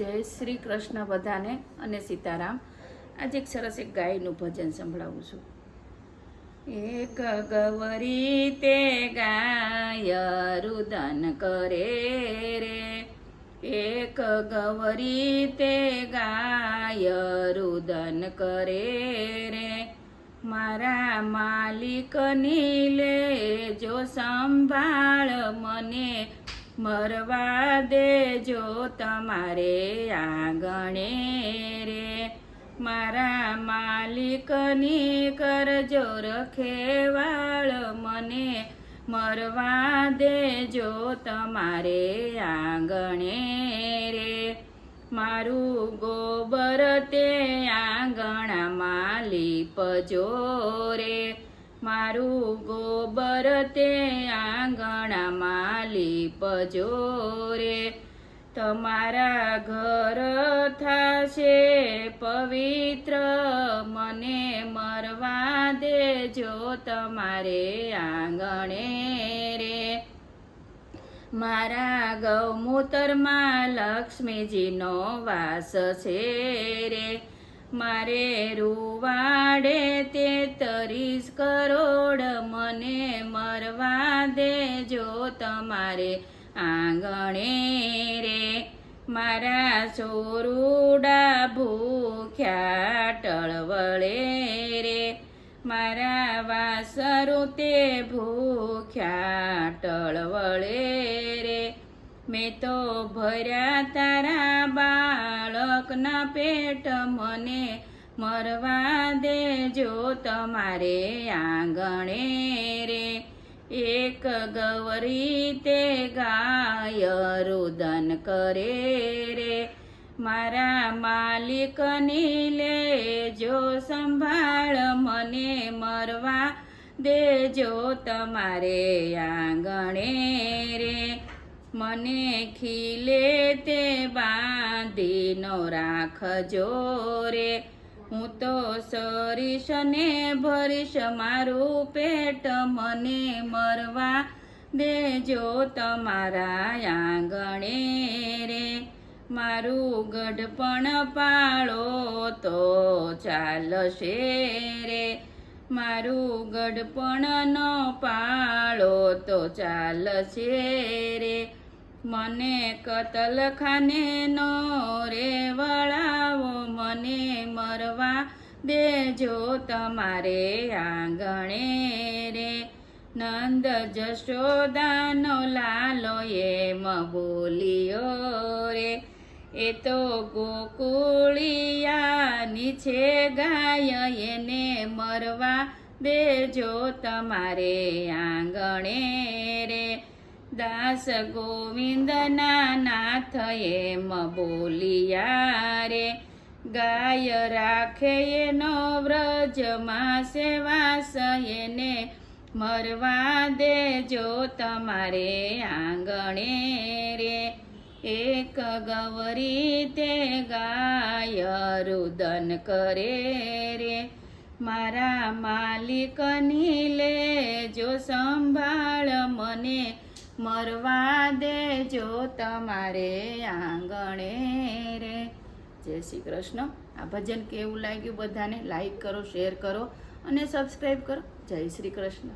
જય શ્રી કૃષ્ણ બધાને અને સીતારામ। આજે એક સરસ એક ગાયનું ભજન સંભળાવું છું। એક ગવરી તે ગાય રુદન કરે રે, એક ગવરી તે ગાય રુદન કરે રે, મારા માલિકની લેજો સંભાળ મને, મરવા દેજો તમારે આંગણે રે, મારા માલિકની કરજો રખેવાળ મને, મરવા દેજો તમારે આંગણે રે, મારું ગોબર તે આંગણામાં લીપજો રે, મારું ગોબર તે આંગણામાં લીપજો રે, તમારા ઘર થાશે પવિત્ર, મને મરવા દેજો તમારે આંગણે રે, મારા ગૌમૂત્રમાં લક્ષ્મીજીનો વાસ છે રે, મારે રૂવાડે 33 કરોડ, મને મરવા દેજો તમારે આંગણે રે, મારા સોરુડા ભૂખ્યા ટળવળે રે, મારા વાસરુ તે ભૂખ્યા ટળવળે રે, મેં તો ભર્યા તારા બાળકના પેટ, મને મરવા દેજો તમારે આંગણે રે, એક ગવરી તે ગાય રુદન કરે રે, મારા માલિકની લેજો સંભાળ મને, મરવા દેજો તમારે આંગણે રે, મને ખીલે તે બાંધીનો રાખજો રે, હું તો સરીશ ને ભરીશ મારું પેટ, મને મરવા દેજો તમારા આંગણે રે, મારું ગઢપણ પાળો તો ચાલશે રે, મારું ગઢપણ નો પાળો તો ચાલશે રે, મને કતલખાને નો રે વળાવો, મને મરવા દેજો તમારે આંગણે રે, નંદ જશોદાનો લાલો એમ બોલ્યો રે, એ તો ગોકુળિયાની છે ગાય, એને મરવા દેજો તમારે આંગણે રે, દાસ ગોવિંદના નાથ એમ બોલિયા રે, ગાય રાખે એનો વ્રજમાં સેવાસ, એને મરવા દેજો તમારે આંગણે રે, એક ગવરી તે ગાય રુદન કરે રે, મારા માલિકની લેજો સંભાળ મને, મરવા દેજો તમારે આંગણે રે। જય શ્રી કૃષ્ણ। આ ભજન કેવું લાગ્યું બધાને લાઈક કરો, શેર કરો અને સબસ્ક્રાઈબ કરો। જય શ્રી કૃષ્ણ।